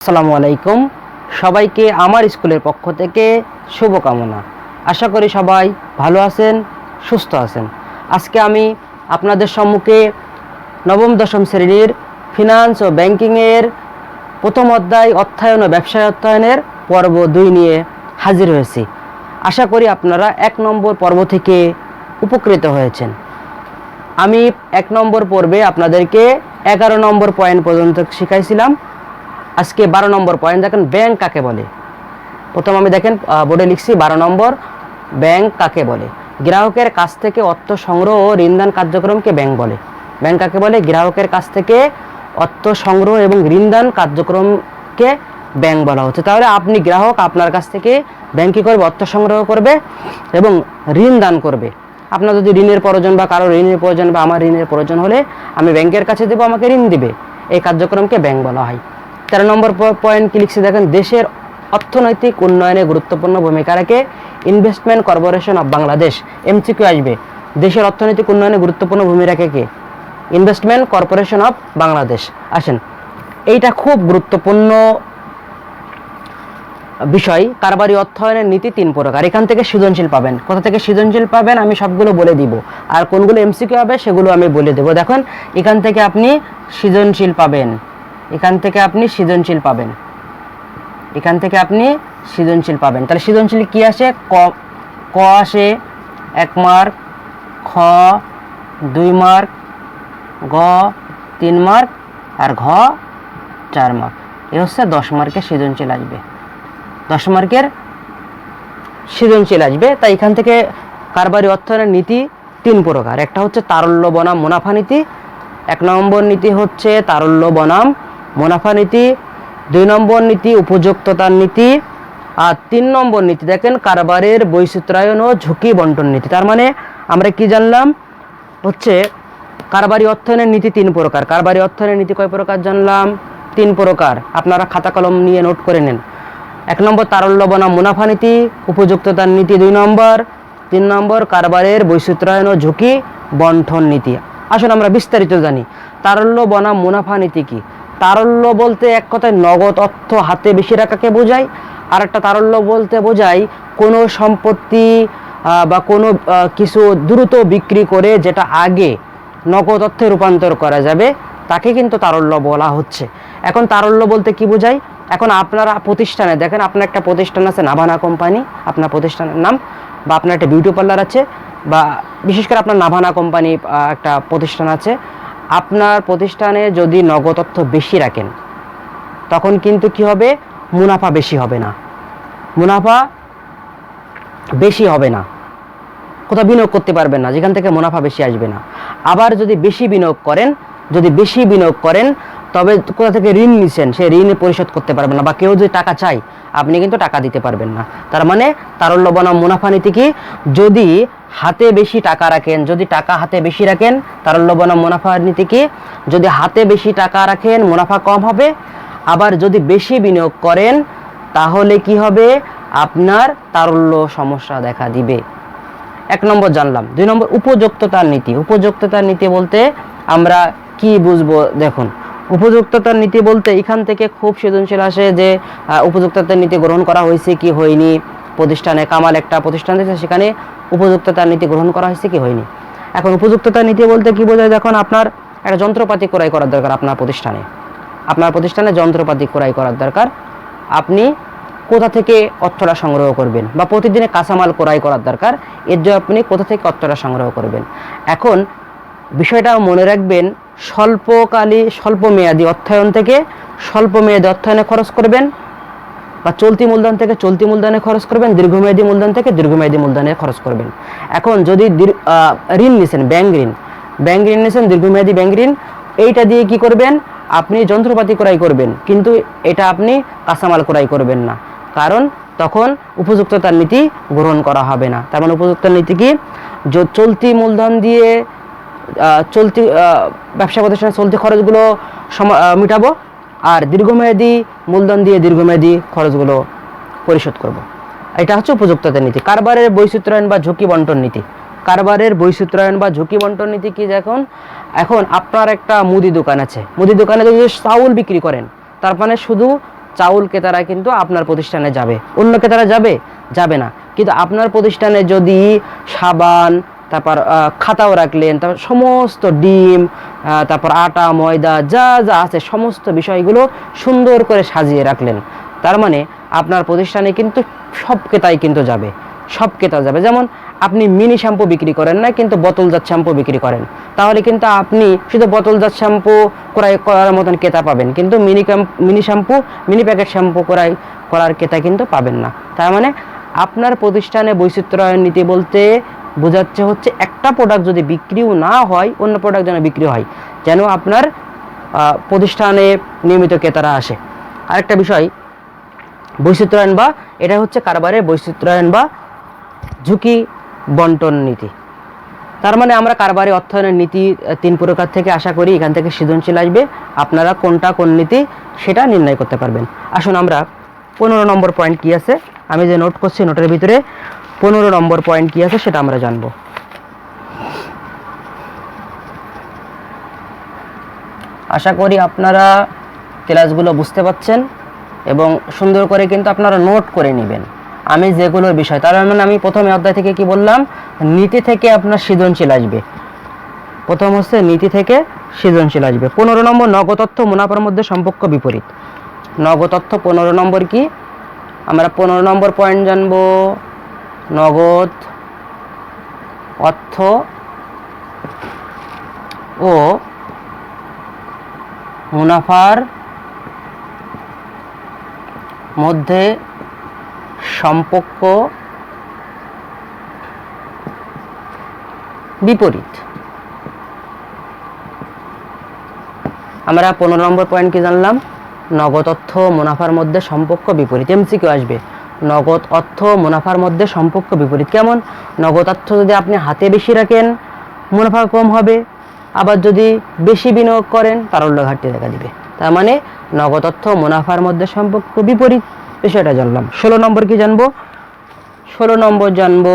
আসসালামু আলাইকুম সবাইকে আমার স্কুলের পক্ষ থেকে শুভকামনা। আশা করি সবাই ভালো আছেন, সুস্থ আছেন। আজকে আমি আপনাদের সম্মুখে নবম দশম শ্রেণীর ফিনান্স ও ব্যাংকিংয়ের প্রথম অধ্যায় অর্থায়ন ও ব্যবসায় অর্থায়নের পর্ব 2 নিয়ে হাজির হয়েছি। আশা করি আপনারা 1 নম্বর পর্ব থেকে উপকৃত হয়েছেন। আমি 1 নম্বর পর্বে আপনাদেরকে 11 নম্বর পয়েন্ট পর্যন্ত শিখাইছিলাম। আজকে 12 নম্বর পয়েন্ট দেখেন, ব্যাংক কাকে বলে। প্রথম আমি দেখেন বোর্ডে লিখছি 12 নম্বর, ব্যাংক কাকে বলে। গ্রাহকের কাছ থেকে অর্থ সংগ্রহ ও ঋণদান কার্যক্রমকে ব্যাংক বলে। ব্যাংক কাকে বলে? গ্রাহকের কাছ থেকে অর্থ সংগ্রহ এবং ঋণদান কার্যক্রমকে ব্যাংক বলা হচ্ছে। তাহলে আপনি গ্রাহক, আপনার কাছ থেকে ব্যাংক কী করবে? অর্থ সংগ্রহ করবে এবং ঋণ দান করবে। আপনার যদি ঋণের প্রয়োজন বা কারো ঋণের প্রয়োজন বা আমার ঋণের প্রয়োজন হলে আমি ব্যাংকের কাছে দেবো, আমাকে ঋণ দিবে। এই কার্যক্রমকে ব্যাংক বলা হয়। 13 নম্বর পয়েন্ট কি লিখছে দেখেন, দেশের অর্থনৈতিক উন্নয়নে গুরুত্বপূর্ণ ভূমিকা রাখে investment corporation of Bangladesh. MCQ আসবে, দেশের অর্থনৈতিক উন্নয়নে গুরুত্বপূর্ণ ভূমিকা রাখে কে? Investment corporation of Bangladesh. আসেন, এইটা খুব গুরুত্বপূর্ণ বিষয়। কারবারি অর্থায়নের নীতি 3 প্রকার। এখান থেকে সৃজনশীল পাবেন। কোথা থেকে সৃজনশীল পাবেন আমি সবগুলো বলে দিব, আর কোনগুলো এমসিকিউ হবে সেগুলো আমি বলে দেবো। দেখুন, এখান থেকে আপনি সৃজনশীল পাবেন, এখান থেকে আপনি সৃজনশীল পাবেন, এখান থেকে আপনি সৃজনশীল পাবেন। তাহলে সৃজনশীল কি আসে? ক আসে 1 মার্ক, খ 2 মার্ক, গ 3 মার্ক, আর ঘ 4 মার্ক। এ হচ্ছে 10 মার্কের সৃজনশীল আসবে, 10 মার্কের সৃজনশীল আসবে। তাই এখান থেকে কারবারি অর্থায়নের নীতি 3 প্রকার। একটা হচ্ছে তারল্য বনাম মুনাফা নীতি। 1 নম্বর নীতি হচ্ছে তারল্য বনাম মুনাফা নীতি। 2 নম্বর নীতি উপযুক্ততার নীতি। আর 3 নম্বর নীতি দেখেন কারবারের বৈচিত্র্যায়ন ও ঝুঁকি বন্টন নীতি। তার মানে আমরা কি জানলাম? হচ্ছে কারবারি অর্থায়নের নীতি 3 প্রকার। কারবারি অর্থায়নের নীতি কয় প্রকার জানলাম? 3 প্রকার। আপনারা খাতা কলম নিয়ে নোট করে নেন। 1 নম্বর তারল্য বনাম মুনাফা নীতি, উপযুক্ততার নীতি 2 নম্বর, 3 নম্বর কারবারের বৈচিত্র্যায়ন ও ঝুঁকি বন্টন নীতি। আসলে আমরা বিস্তারিত জানি। তারল্য বনাম মুনাফা নীতি কি? তারল্য বলতে এক কথায় নগদ অর্থ হাতে বেশি রাখাকে বোঝায়। আর একটা তারল্য বলতে বোঝায় কোনো সম্পত্তি বা কোনো কিছু দ্রুত বিক্রি করে যেটা আগে নগদ অর্থে রূপান্তর করা যাবে, তাকে কিন্তু তারল্য বলা হচ্ছে। এখন তারল্য বলতে কি বোঝায়? এখন আপনারা প্রতিষ্ঠানে দেখেন, আপনার একটা প্রতিষ্ঠান আছে নাভানা কোম্পানি, আপনার প্রতিষ্ঠানের নাম, বা আপনার একটা বিউটি পার্লার আছে, বা বিশেষ করে আপনার নাভানা কোম্পানি একটা প্রতিষ্ঠান আছে। আপনার প্রতিষ্ঠানে যদি নগদ অর্থ বেশি রাখেন তখন কিন্তু কি হবে? মুনাফা বেশি হবে না, মুনাফা বেশি হবে না। কোথাও বিনিয়োগ করতে পারবেন না যেখান থেকে মুনাফা বেশি আসবে না। আবার যদি বেশি বিনিয়োগ করেন তবে কোথা থেকে ঋণ নিছেন সেই ঋণ পরিশোধ করতে পারবেন না, বা কেউ যদি টাকা চায় আপনি কিন্তু টাকা দিতে পারবেন না। তার মানে তারল্য বনাম মুনাফা নীতি কি? যদি হাতে বেশি টাকা রাখেন, যদি টাকা হাতে বেশি রাখেন, তারল্য বনাম মুনাফা নীতি কি? যদি হাতে বেশি টাকা রাখেন মুনাফা কম হবে। আবার যদি বেশি বিনিয়োগ করেন তাহলে কি হবে? আপনার তারল্য সমস্যা দেখা দিবে। 1 নম্বর জানলাম। 2 নম্বর উপযুক্ততার নীতি। উপযুক্ততার নীতি বলতে আমরা কি বুঝবো? দেখুন, উপযুক্ততার নীতি বলতে এখান থেকে খুব সৃজনশীল আসে যে উপযুক্ততার নীতি গ্রহণ করা হয়েছে কি হয়নি। প্রতিষ্ঠানে কামাল একটা প্রতিষ্ঠান দিয়েছে, সেখানে উপযুক্ততার নীতি গ্রহণ করা হয়েছে কি হয়নি। এখন উপযুক্ততার নীতি বলতে কি বোঝায়? দেখুন, আপনার একটা যন্ত্রপাতি ক্রয় করার দরকার। আপনার প্রতিষ্ঠানে যন্ত্রপাতি ক্রয় করার দরকার। আপনি কোথা থেকে অর্থটা সংগ্রহ করবেন? বা প্রতিদিনে কাঁচামাল ক্রয় করার দরকার, এর জন্য আপনি কোথা থেকে অর্থটা সংগ্রহ করবেন? এখন বিষয়টা মনে রাখবেন, স্বল্প মেয়াদী অর্থায়ন থেকে স্বল্প মেয়াদী অর্থায়নে খরচ করবেন, বা চলতি মূলধন থেকে চলতি মূলধনে খরচ করবেন, দীর্ঘমেয়াদী মূলধন থেকে দীর্ঘমেয়াদী মূলধনে খরচ করবেন। এখন যদি ঋণ নিছেন, ব্যাংক ঋণ নিছেন, দীর্ঘমেয়াদী ব্যাংক ঋণ, এইটা দিয়ে কি করবেন? আপনি যন্ত্রপাতি ক্রয় করবেন, কিন্তু এটা আপনি কাঁচামাল ক্রয় করবেন না, কারণ তখন উপযুক্ততার নীতি গ্রহণ করা হবে না। তার মানে উপযুক্ততার নীতি কি? চলতি মূলধন দিয়ে চলতি ব্যবসা প্রতিষ্ঠানের চলতি খরচগুলো মিটাবো, আর দীর্ঘমেয়াদী মূলধন দিয়ে দীর্ঘমেয়াদী খরচগুলো পরিশোধ করব। এটা হচ্ছে উপযুক্ততার নীতি। কারবারের বৈচিত্র্যায়ন বা ঝুঁকি বন্টন নীতি। কারবারের বৈচিত্র্যায়ন বা ঝুঁকি বন্টন নীতি কি? এখন আপনার একটা মুদি দোকান আছে, মুদি দোকানে যদি চাউল বিক্রি করেন, তার মানে শুধু চাউল ক্রেতারা কিন্তু আপনার প্রতিষ্ঠানে যাবে, অন্য ক্রেতারা যাবে যাবে না। কিন্তু আপনার প্রতিষ্ঠানে যদি সাবান, তারপর খাতাও রাখলেন, তারপর সমস্ত ডিম, তারপর আটা ময়দা যা যা আছে সমস্ত বিষয়গুলো সুন্দর করে সাজিয়ে রাখলেন, তার মানে আপনার প্রতিষ্ঠানে কিন্তু সব ক্রেতাই কিন্তু যাবে, সব ক্রেতা যাবে। যেমন আপনি মিনি শ্যাম্পু বিক্রি করেন না, কিন্তু বোতলজাত শ্যাম্পু বিক্রি করেন, তাহলে কিন্তু আপনি শুধু বোতলজাত শ্যাম্পু ক্রয় করার মতন ক্রেতা পাবেন, কিন্তু mini shampoo, mini packet shampoo ক্রয় করার ক্রেতা কিন্তু পাবেন না। তার মানে আপনার প্রতিষ্ঠানে বৈচিত্র্যায়ন নীতি বলতে বোঝাচ্ছে হচ্ছে একটা প্রোডাক্ট যদি বিক্রিও না হয়, অন্য প্রোডাক্ট যেন বিক্রি হয়, যেন আপনার প্রতিষ্ঠানে নিয়মিত ক্রেতারা আসে। আরেকটা বিষয় বৈচিত্র্যায়ন, বা এটা হচ্ছে কারবারের বৈচিত্র্যায়ন বা ঝুঁকি বন্টন নীতি। তার মানে আমরা কারবারি অর্থায়নের নীতি 3 প্রকার থেকে আশা করি এখান থেকে সৃজনশীল আসবে, আপনারা কোনটা কোন নীতি সেটা নির্ণয় করতে পারবেন। আসুন আমরা 15 নম্বর পয়েন্ট কি আছে, আমি যে নোট করছি নোটের ভিতরে 15 নম্বর পয়েন্ট কি আছে সেটা আমরা জানব। আশা করি আপনারা ক্লাসগুলো বুঝতে পারছেন এবং সুন্দর করে কিন্তু আপনারা নোট করে নেবেন আমি যেগুলোর বিষয়। তার মানে আমি প্রথমে অধ্যায় থেকে কি বললাম, নীতি থেকে আপনার সৃজনশীল আসবে। প্রথম হচ্ছে নীতি থেকে সৃজনশীল আসবে। 15 নম্বর নগদ অর্থ মুনাফার মধ্যে সম্পর্ক বিপরীত। নগদ অর্থ 15 নম্বর কি, আমরা 15 নম্বর পয়েন্ট জানব। নগদ অর্থ ও মুনাফার মধ্যে সম্পর্ক বিপরীত। আমরা 15 নম্বর পয়েন্ট কি জানলাম, নগদ অর্থ মুনাফার মধ্যে সম্পর্ক বিপরীত। এমসিকিউ আসবে, নগদ অর্থ মুনাফার মধ্যে সম্পর্ক বিপরীত। কেমন, নগদ অর্থ যদি আপনি হাতে বেশি রাখেন মুনাফা কম হবে, আবার যদি বেশি বিনিয়োগ করেন তারল্য ঘাটতি দেখা দিবে। তার মানে নগদ অর্থ মুনাফার মধ্যে সম্পর্ক বিপরীত, বিষয়টা জানলাম। 16 নম্বর কি জানবো, 16 নম্বর জানবো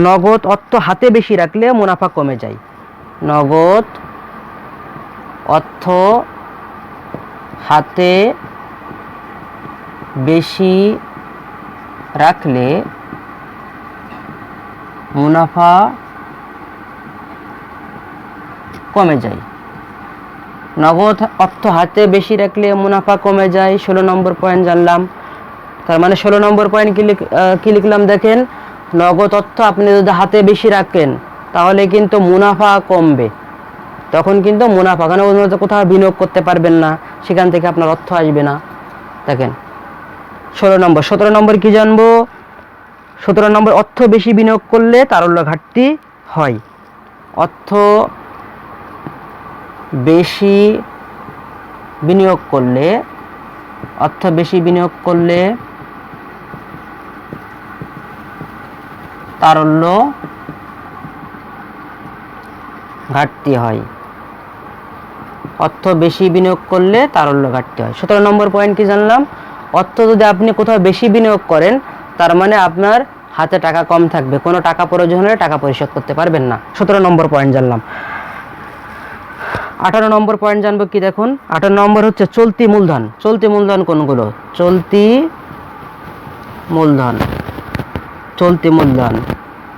নগদ অর্থ হাতে বেশি রাখলে মুনাফা কমে যায়। নগদ অর্থ হাতে বেশি রাখলে মুনাফা কমে যায়। নগদ অর্থ হাতে বেশি রাখলে মুনাফা কমে যায়, 16 নম্বর পয়েন্ট জানলাম। তার মানে 16 নম্বর পয়েন্ট কি লিখলাম দেখেন, নগদ অর্থ আপনি যদি হাতে বেশি রাখেন তাহলে কিন্তু মুনাফা কমবে, তখন কিন্তু মুনাফা, কারণ অন্য কোথাও বিনিয়োগ করতে পারবেন না, সেখান থেকে আপনার অর্থ আসবে না। দেখেন 16 নম্বর। 17 নম্বর কি জানবো, 17 নম্বর অর্থ বেশি বিনিয়োগ করলে তারল্য ঘাটতি হয়। অর্থ বেশি বিনিয়োগ করলে, অর্থ বেশি বিনিয়োগ করলে তারল্য ঘাটতি হয়। অর্থ বেশি বিনিয়োগ করলে তারল্য ঘাটতি হয়। 17 নম্বর পয়েন্ট কি জানলাম, অর্থ যদি আপনি কোথাও বেশি বিনিয়োগ করেন তার মানে আপনার হাতে টাকা কম থাকবে, কোনো টাকা প্রয়োজন হলে টাকা পরিশোধ করতে পারবেন না। 17 নম্বর পয়েন্ট জানলাম। 18 নম্বর পয়েন্ট জানবো কি দেখুন, 18 নম্বর হচ্ছে চলতি মূলধন। চলতি মূলধন কোনগুলো, চলতি মূলধন, চলতি মূলধন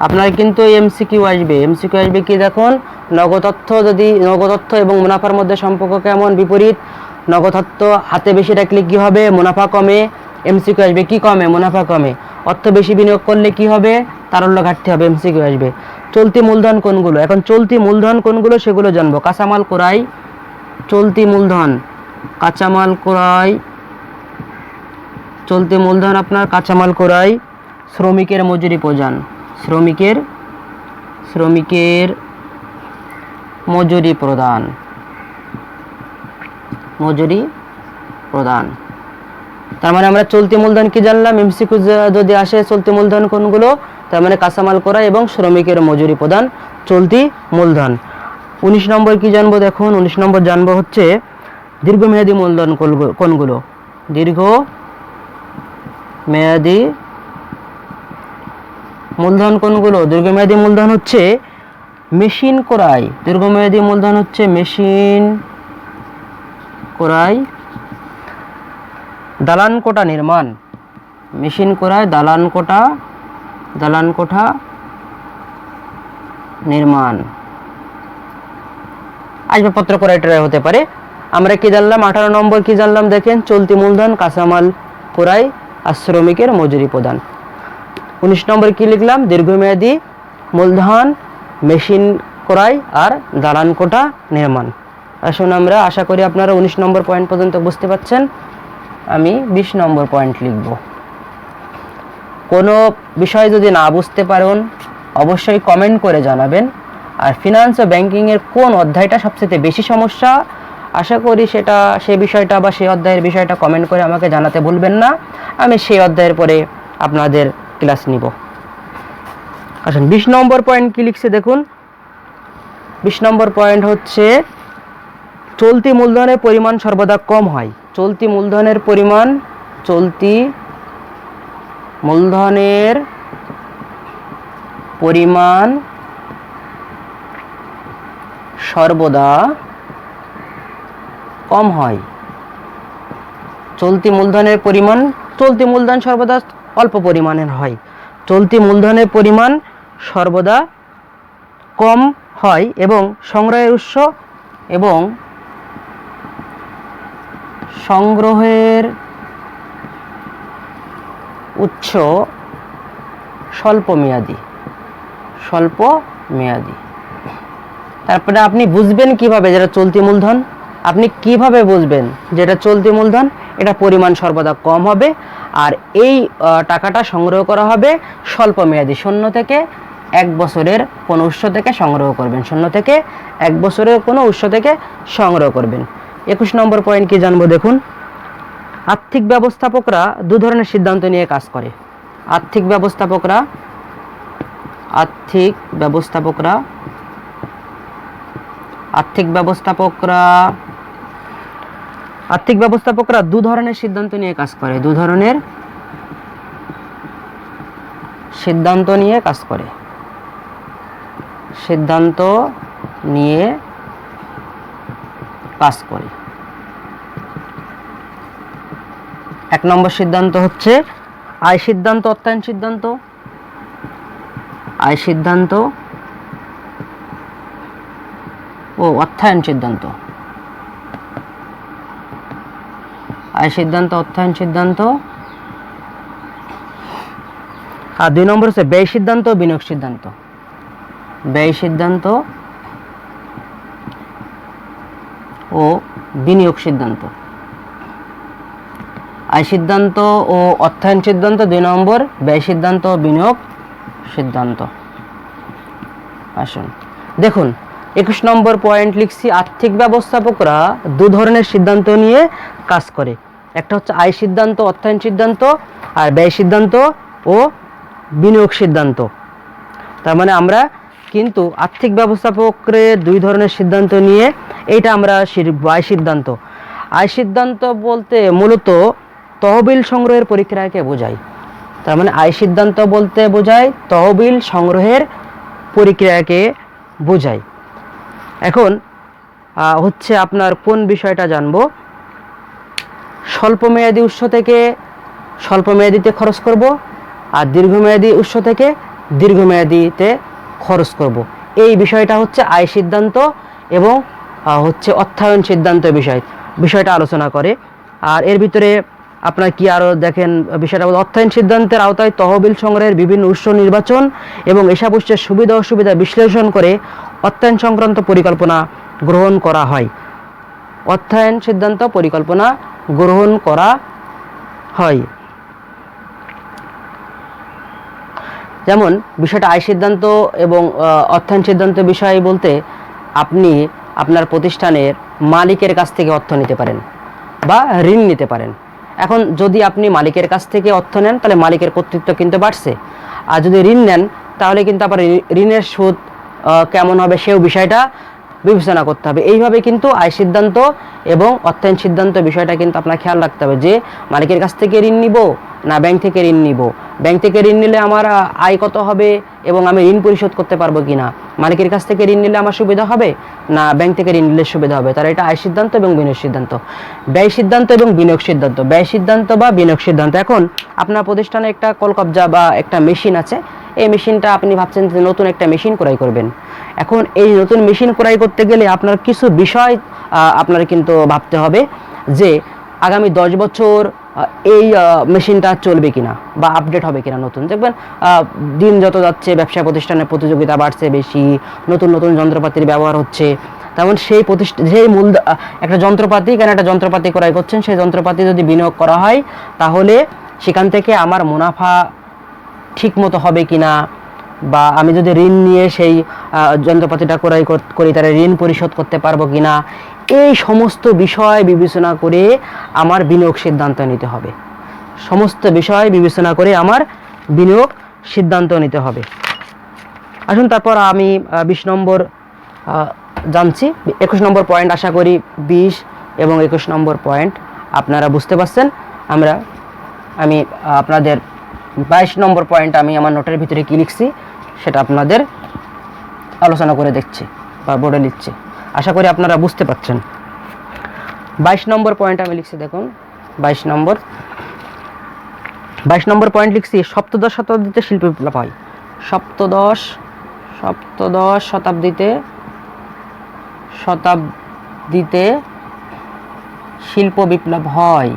আপনার কিন্তু এমসিকিউ আসবে। এমসিকিউ আসবে কি দেখুন, নগদ অর্থ যদি, নগদ অর্থ এবং মুনাফার মধ্যে সম্পর্ক কেমন, বিপরীত। নগদ অর্থ হাতে বেশি রাখলে কি হবে, মুনাফা কমে। এমসিকিউ আসবে কি কমে, মুনাফা কমে। অর্থ বেশি বিনিয়োগ করলে কি হবে, তারল্য ঘাটতি হবে, এমসিকিউ আসবে। চলতি মূলধন কোনগুলো, এখন চলতি মূলধন কোনগুলো সেগুলো জানবো। কাঁচামাল ক্রয়, চলতি মূলধন কাঁচামাল ক্রয়, চলতি মূলধন আপনার কাঁচামাল ক্রয়। শ্রমিকের মজুরি প্রদান, শ্রমিকের মজুরি প্রদান, মজুরি প্রদান। তার মানে আমরা চলতি মূলধন কি জানলাম, এমসিকিউ যদি আসে চলতি মূলধন কোনগুলো, তার মানে কাঁচামাল ক্রয় এবং শ্রমিকের মজুরি প্রদান চলতি মূলধন। 19 নম্বর কি জানবো দেখুন, 19 নম্বর জানবো হচ্ছে দীর্ঘমেয়াদী মূলধন কোনগুলো। দীর্ঘমেয়াদী মূলধন কোনগুলো, দীর্ঘমেয়াদী মূলধন হচ্ছে মেশিন ক্রয়। দীর্ঘমেয়াদী মূলধন হচ্ছে মেশিন ক্রয়, দালান কোঠা নির্মাণ, মেশিন করায় দালান কোঠা নির্মাণ। আসবাবপত্র ক্রয় হতে পারে। আমরা কি জানলাম? 18 নম্বর কি জানলাম দেখেন, চলতি মূলধন, কাঁচামাল ক্রয় আর শ্রমিকের মজুরি প্রদান। 19 নম্বর কি লিখলাম? দীর্ঘমেয়াদী মূলধন, মেশিন ক্রয় আর দালান কোঠা নির্মাণ। আসুন আমরা আশা করি আপনারা 19 নম্বর পয়েন্ট পর্যন্ত বুঝতে পারছেন। আমি 20 নম্বর পয়েন্ট লিখব। কোনো বিষয় যদি না বুঝতে পারেন অবশ্যই কমেন্ট করে জানাবেন। আর ফিনান্স ও ব্যাংকিংয়ের কোন অধ্যায়টা সবচেয়ে বেশি সমস্যা, আশা করি সেই বিষয়টা বা সেই অধ্যায়ের বিষয়টা কমেন্ট করে আমাকে জানাতে ভুলবেন না। আমি সেই অধ্যায়ের পরে আপনাদের ক্লাস নিব। আসুন 20 নম্বর পয়েন্ট কি লিখছে দেখুন। 20 নম্বর পয়েন্ট হচ্ছে চলতি মূলধনের পরিমাণ সর্বদা কম হয়। চলতি মূলধনের পরিমাণ সর্বদা কম হয়। চলতি মূলধন সর্বদা অল্প পরিমাণের হয়। চলতি মূলধনের পরিমাণ সর্বদা কম হয় এবং সংগ্রহের উৎস স্বল্প মেয়াদী। তারপরে আপনি বুঝবেন কিভাবে যেটা চলতি মূলধন? আপনি কিভাবে বুঝবেন যেটা চলতি মূলধন? এটা পরিমাণ সর্বদা কম হবে আর এই টাকাটা সংগ্রহ করা হবে স্বল্প মেয়াদী, 0 থেকে 1 বছরের কোনো উৎস থেকে সংগ্রহ করবেন। 0 থেকে 1 বছরের কোনো উৎস থেকে সংগ্রহ করবেন। 21 নম্বর পয়েন্ট কি জানবো দেখুন। আর্থিক ব্যবস্থাপকরা 2 ধরনের সিদ্ধান্ত নিয়ে কাজ করে। আর্থিক ব্যবস্থাপকরা 2 ধরনের সিদ্ধান্ত নিয়ে কাজ করে। 2 ধরনের সিদ্ধান্ত নিয়ে কাজ করে। 1 নম্বর সিদ্ধান্ত হচ্ছে আয় সিদ্ধান্ত, অর্থায়ন সিদ্ধান্ত। আয় সিদ্ধান্ত ও অর্থায়ন সিদ্ধান্ত। আয় সিদ্ধান্ত, অর্থায়ন সিদ্ধান্ত। আর 2 নম্বর হচ্ছে ব্যয় সিদ্ধান্ত, বিনিয়োগ সিদ্ধান্ত। ব্যয় সিদ্ধান্ত ও বিনিয়োগ সিদ্ধান্ত। আয় সিদ্ধান্ত ও অর্থায়ন সিদ্ধান্ত 2 নম্বর, ব্যয় সিদ্ধান্ত ও বিনিয়োগ সিদ্ধান্ত। আসুন দেখুন 21 নম্বর পয়েন্ট লিখছি। আর্থিক ব্যবস্থাপকরা 2 ধরনের সিদ্ধান্ত নিয়ে কাজ করে। একটা হচ্ছে আয় সিদ্ধান্ত, অর্থায়ন সিদ্ধান্ত, আর ব্যয় সিদ্ধান্ত ও বিনিয়োগ সিদ্ধান্ত। তার মানে আমরা কিন্তু আর্থিক ব্যবস্থাপকদের 2 ধরনের সিদ্ধান্ত নিয়ে এইটা আমরা আয় সিদ্ধান্ত। আয় সিদ্ধান্ত বলতে মূলত তহবিল সংগ্রহের প্রক্রিয়াকে বোঝায়। তার মানে আয় সিদ্ধান্ত বলতে বোঝায় তহবিল সংগ্রহের প্রক্রিয়াকে বোঝায়। এখন হচ্ছে আপনার কোন বিষয়টা জানবো। স্বল্পমেয়াদী উৎস থেকে স্বল্পমেয়াদীতে খরচ করব আর দীর্ঘমেয়াদী উৎস থেকে দীর্ঘমেয়াদীতে খরচ করব। এই বিষয়টা হচ্ছে আয় সিদ্ধান্ত এবং হচ্ছে অর্থায়ন সিদ্ধান্ত বিষয়টা আলোচনা করে। আর এর ভিতরে আপনার কি আরও দেখেন বিষয়টা অর্থায়ন সিদ্ধান্তের আওতায় তহবিল সংগ্রহের বিভিন্ন উৎস নির্বাচন এবং এসব উৎসের সুবিধা অসুবিধা বিশ্লেষণ করে অর্থায়ন সংক্রান্ত পরিকল্পনা গ্রহণ করা হয়। অর্থায়ন সিদ্ধান্ত পরিকল্পনা গ্রহণ করা হয়। যেমন বিষয়টা আয় সিদ্ধান্ত এবং অর্থায়ন সিদ্ধান্ত বিষয় বলতে আপনি আপনার প্রতিষ্ঠানের মালিকের কাছ থেকে অর্থ নিতে পারেন বা ঋণ নিতে পারেন। এখন যদি আপনি মালিকের কাছ থেকে অর্থ নেন তাহলে মালিকের কর্তৃত্ব কিন্তু বাড়ছে, আর যদি ঋণ নেন তাহলে কিন্তু আবার ঋণের সুদ কেমন হবে সেও বিষয়টা বিবেচনা করতে হবে। এইভাবে কিন্তু আয় সিদ্ধান্ত এবং অর্থায়ন সিদ্ধান্ত বিষয়টা কিন্তু আপনার খেয়াল রাখতে হবে যে মালিকের কাছ থেকে ঋণ নিব না ব্যাংক থেকে ঋণ নিব? ব্যাংক থেকে ঋণ নিলে আমার আয় কত হবে এবং আমি ঋণ পরিশোধ করতে পারবো কিনা? মালিকের কাছ থেকে ঋণ নিলে আমার সুবিধা হবে না ব্যাংক থেকে ঋণ নিলে সুবিধা হবে? তাহলে এটা আয় সিদ্ধান্ত এবং বিনিয়োগ সিদ্ধান্ত। ব্যয় সিদ্ধান্ত এবং বিনিয়োগ সিদ্ধান্ত, ব্যয় সিদ্ধান্ত বা বিনিয়োগ সিদ্ধান্ত। এখন আপনার প্রতিষ্ঠানে একটা কলকবজা বা একটা মেশিন আছে, এই মেশিনটা আপনি ভাবছেন যে নতুন একটা মেশিন ক্রয় করবেন। এখন এই নতুন মেশিন ক্রয় করতে গেলে আপনার কিছু বিষয় আপনার কিন্তু ভাবতে হবে যে আগামী 10 বছর এই মেশিনটা চলবে কিনা বা আপডেট হবে কিনা। নতুন দেখবেন দিন যত যাচ্ছে ব্যবসা প্রতিষ্ঠানের প্রতিযোগিতা বাড়ছে বেশি, নতুন নতুন যন্ত্রপাতির ব্যবহার হচ্ছে, তেমন সেই যেই মূল একটা যন্ত্রপাতি, কেন একটা যন্ত্রপাতি ক্রয় করছেন, সেই যন্ত্রপাতি যদি বিনিয়োগ করা হয় তাহলে সেখান থেকে আমার মুনাফা ঠিক মতো হবে কিনা, বা আমি যদি ঋণ নিয়ে সেই যন্ত্রপাতিটা ক্রয় করি তাহলে ঋণ পরিশোধ করতে পারবো কিনা, এই সমস্ত বিষয় বিবেচনা করে আমার বিনিয়োগ সিদ্ধান্ত নিতে হবে। সমস্ত বিষয় বিবেচনা করে আমার বিনিয়োগ সিদ্ধান্ত নিতে হবে। আসুন তারপর আমি 20 নম্বর জানছি। 21 নম্বর পয়েন্ট, আশা করি 20 এবং 21 নম্বর পয়েন্ট আপনারা বুঝতে পারছেন। আমি আপনাদের 22 নম্বর পয়েন্ট আমি আমার নোটের ভিতরে কি লিখছি সেটা আপনাদের আলোচনা করে দেখছি বা বোর্ডে লিখছি। আশা করি আপনারা বুঝতে পারছেন। 22 নম্বর পয়েন্ট আমি লিখছি, দেখুন 22 নম্বর পয়েন্ট লিখছি, সপ্তদশ শতাব্দীতে শিল্প বিপ্লব হয়। সপ্তদশ শতাব্দীতে শিল্প বিপ্লব হয়।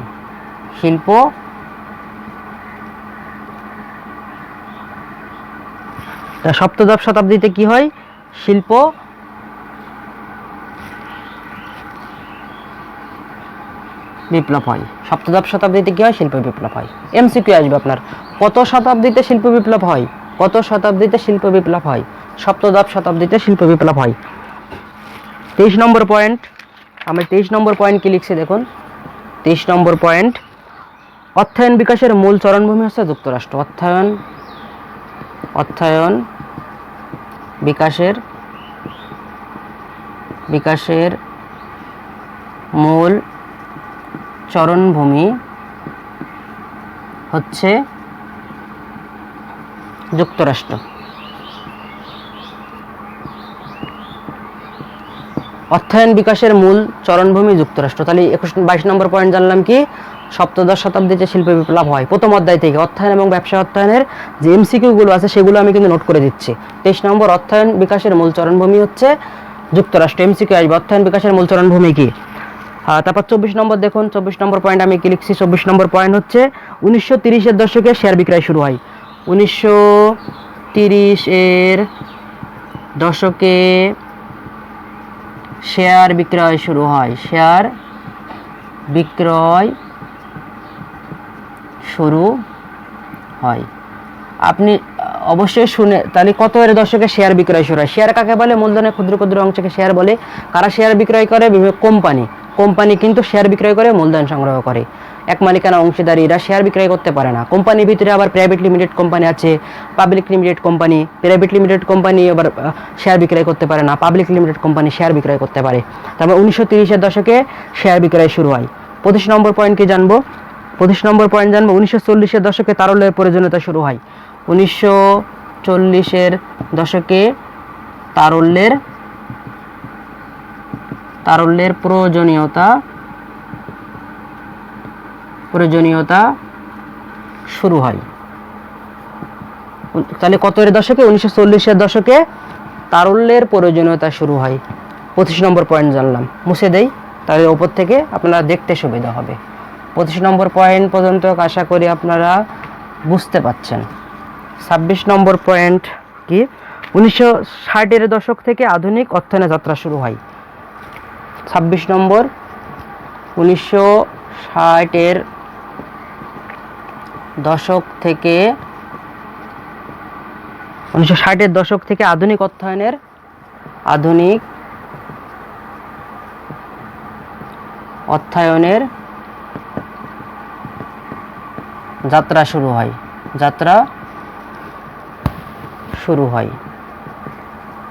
সপ্তদশ শতাব্দীতে কি হয়? শিল্প বিপ্লব হয়। সপ্তদশ শতাব্দীতে কি হয়? শিল্প বিপ্লব হয়। এমসিকিউ আসবে আপনার, কত শতাব্দীতে শিল্প বিপ্লব হয়? কত শতাব্দীতে শিল্প বিপ্লব হয়? সপ্তদশ শতাব্দীতে শিল্প বিপ্লব হয়। 23 নম্বর পয়েন্ট, আমি 23 নম্বর পয়েন্ট কি লিখছি দেখুন। 23 নম্বর পয়েন্ট, অর্থায়ন বিকাশের মূল চরণভূমি হচ্ছে যুক্তরাষ্ট্র। অর্থায়ন বিকাশের মূল চরণভূমি হচ্ছে যুক্তরাষ্ট্র। অর্থায়ন বিকাশের মূল চরণভূমি যুক্তরাষ্ট্র। তাহলে 22 নম্বর পয়েন্ট জানলাম কি, সপ্তদশ শতাব্দীতে শিল্প বিপ্লব হয়। প্রথম অধ্যায় থেকে অর্থায়ন এবং ব্যবসা অর্থায়নের যে এমসিকিউগুলো আছে সেগুলো আমি কিন্তু নোট করে দিচ্ছি। 23 নম্বর, অর্থায়ন বিকাশের মূল চরণভূমি হচ্ছে যুক্তরাষ্ট্র। এমসিকিউ আসবে, অর্থায়ন বিকাশের মূল চরণভূমি কি। তারপর 24 নম্বর দেখুন, 24 নম্বর পয়েন্ট আমি কি লিখছি। 24 নম্বর পয়েন্ট হচ্ছে 1930-এর দশকে শেয়ার বিক্রয় শুরু হয়। 1930-এর দশকে শেয়ার বিক্রয় শুরু হয়। শেয়ার বিক্রয় শুরু হয়। আপনি অবশ্যই শুনে, তাহলে কত এর দশকে শেয়ার বিক্রয় শুরু হয়? শেয়ার কাকে বলে? মূলধনের ক্ষুদ্র ক্ষুদ্র অংশকে শেয়ার বলে। কারা শেয়ার বিক্রয় করে? বিভিন্ন কোম্পানি কিন্তু শেয়ার বিক্রয় করে মূলধন সংগ্রহ করে। এক মালিকানা অংশীদারীরা শেয়ার বিক্রয় করতে পারে না। কোম্পানির ভিতরে আবার প্রাইভেট লিমিটেড কোম্পানি আছে, public limited company. Private limited company আবার শেয়ার বিক্রয় করতে পারে না, পাবলিক লিমিটেড কোম্পানি শেয়ার বিক্রয় করতে পারে। তারপর 1930-এর দশকে শেয়ার বিক্রয় শুরু হয়। 25 নম্বর পয়েন্ট কি জানবো? 25 নম্বর পয়েন্ট জানবো 1940-এর দশকে তারল্যের প্রয়োজনীয়তা শুরু হয়। 1940-এর দশকে তারল্যের প্রয়োজনীয়তা শুরু হয়। তাহলে কত এর দশকে? 1940-এর দশকে তারল্যের প্রয়োজনীয়তা শুরু হয়। 25 নম্বর পয়েন্ট জানলাম, মুছে দেই তাহলে ওপর থেকে আপনারা দেখতে সুবিধা হবে। 25 নম্বর পয়েন্ট পর্যন্ত আশা করি আপনারা বুঝতে পাচ্ছেন। 26 নম্বর পয়েন্ট কি, 1960-এর দশক থেকে আধুনিক অর্থায়নের যাত্রা শুরু হয়। 26 নম্বর, 1960-এর দশক থেকে 1960-এর দশক থেকে আধুনিক অর্থায়নের যাত্রা শুরু হয়।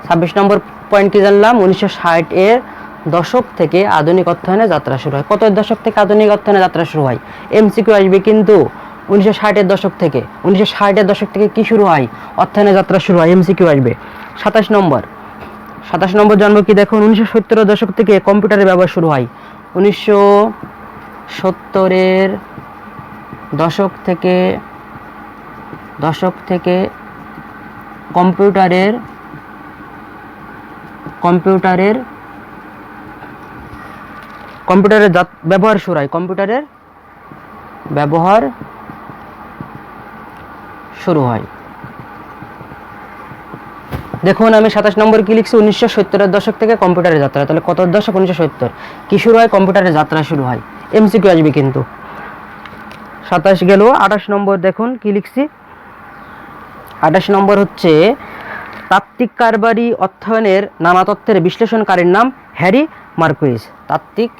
26 নম্বর পয়েন্ট কি জানলাম? 1960-এর দশক থেকে আধুনিক অর্থায়নের যাত্রা শুরু হয়। কত দশক থেকে আধুনিক অর্থায়নের যাত্রা শুরু হয়? এমসিকিউ আসবে কিন্তু 1960-এর দশক থেকে। 1960-এর দশক থেকে কি শুরু হয়? অর্থায়নের যাত্রা শুরু হয়। এমসিকিউ আসবে। 27 নম্বর জানবো কি দেখুন, 1970-এর দশক থেকে কম্পিউটারের ব্যবহার শুরু হয়। 1970-এর দশক থেকে কম্পিউটারের ব্যবহার শুরু হয়। কম্পিউটারের ব্যবহার শুরু হয়। দেখুন আমি 27 নম্বর কি লিখছি, 1970-এর দশক থেকে কম্পিউটারের যাত্রা। তাহলে কত দশক? 1970। কি শুরু হয়? কম্পিউটারের যাত্রা শুরু হয়। এমসিকিউ আসবে কিন্তু। 27 গেল। 28 নম্বর দেখুন কি লিখছি। 28 নম্বর হচ্ছে তাত্ত্বিক কারবারি অধ্যয়নের নানা তত্ত্বের বিশ্লেষণকারীর নাম হ্যারি মার্কুইজ। তাত্ত্বিক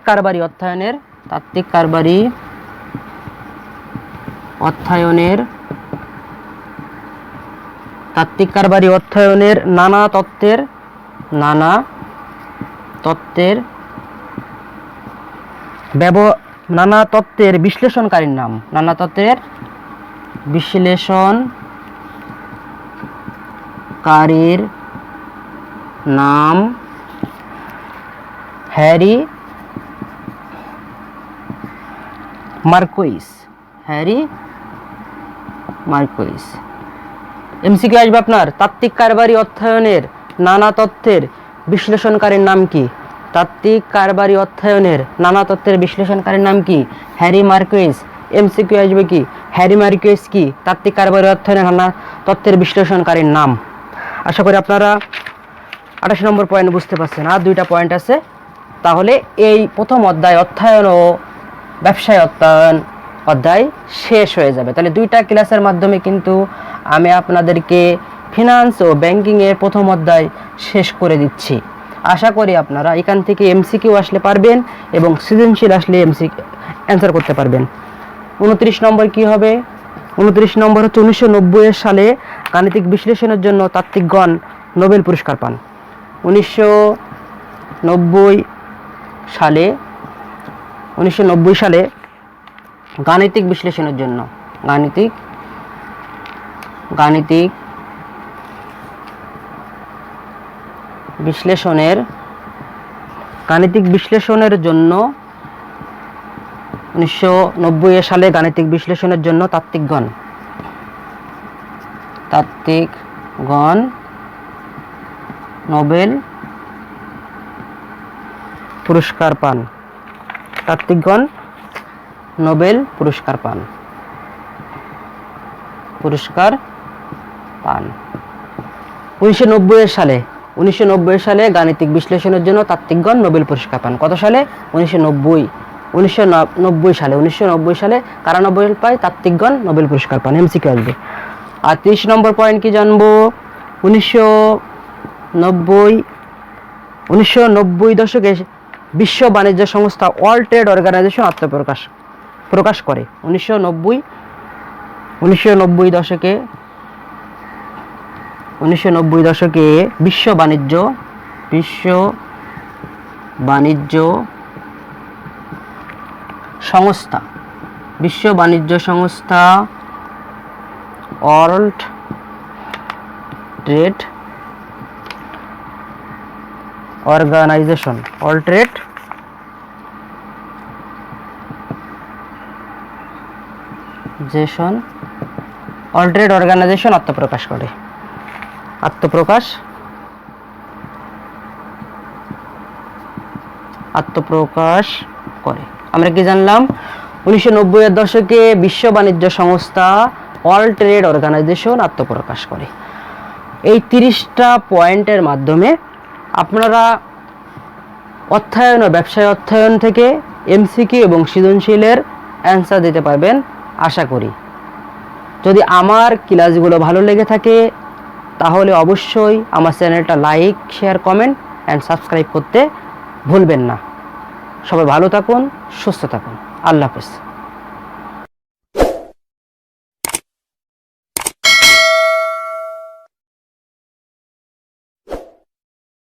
কারবারি অধ্যয়নের নানা তত্ত্বের বিশ্লেষণকারীর নাম হ্যারি মার্কুইজ। এমসিকিউ আসবে আপনার, তাত্ত্বিক কারবারি অধ্যয়নের নানা তত্ত্বের বিশ্লেষণকারীর নাম কি? Harry Marquis. এমসিকিউ আসবে কি? হ্যারি মার্কুইজ কি? তাত্ত্বিক কারবারি অধ্যয়নের নানা তত্ত্বের বিশ্লেষণকারীর নাম। আশা করি আপনারা 28 নম্বর পয়েন্ট বুঝতে পারছেন। আর 2টা পয়েন্ট আছে। তাহলে এই প্রথম অধ্যায় অর্থায়ন ও ব্যবসায় অর্থায়ন অধ্যায় শেষ হয়ে যাবে। তাহলে 2টা ক্লাসের মাধ্যমে কিন্তু আমি আপনাদেরকে ফিনান্স ও ব্যাংকিংয়ের প্রথম অধ্যায় শেষ করে দিচ্ছি। আশা করি আপনারা এখান থেকে এমসিকিউ আসলে পারবেন এবং সৃজনশীল আসলে এমসিকিউ অ্যান্সার করতে পারবেন। 29 নম্বর কি হবে? 29 নম্বর হচ্ছে 1990 সালে গাণিতিক বিশ্লেষণের জন্য তাত্ত্বিকগণ নোবেল পুরস্কার পান। 1990 সালে গাণিতিক বিশ্লেষণের জন্য তাত্ত্বিকগণ নোবেল পুরস্কার পান। 1990 সালে গাণিতিক বিশ্লেষণের জন্য তাত্ত্বিকগণ নোবেল পুরস্কার পান। কত সালে? 1990 সালে কারা নোবেল পায়? তাত্ত্বিকগণ নোবেল পুরস্কার পান। এমসিকিউ আসবে। আর 30 নম্বর পয়েন্ট কি জানবো? 1990 দশকে বিশ্ব বাণিজ্য সংস্থা ওয়ার্ল্ড ট্রেড অর্গানাইজেশন প্রকাশ করে। 1990 দশকে বিশ্ব বাণিজ্য সংস্থা ওয়ার্ল্ড ট্রেড অর্গানাইজেশন আত্মপ্রকাশ করে। আমরা কি জানলাম? 1990-এর দশকে বিশ্ব বাণিজ্য সংস্থা ওয়ার্ল্ড ট্রেড অর্গানাইজেশন আত্মপ্রকাশ করে। এই 30টা পয়েন্টের মাধ্যমে আপনারা অর্থায়ন ও ব্যবসায় অর্থায়ন থেকে এমসিকিউ এবং সৃজনশীলের অ্যান্সার দিতে পারবেন আশা করি। যদি আমার ক্লাসগুলো ভালো লেগে থাকে তাহলে অবশ্যই আমার চ্যানেলটা like, share, comment and subscribe করতে ভুলবেন না। সবাই ভালো থাকুন, সুস্থ থাকুন। আল্লাহ হাফেজ।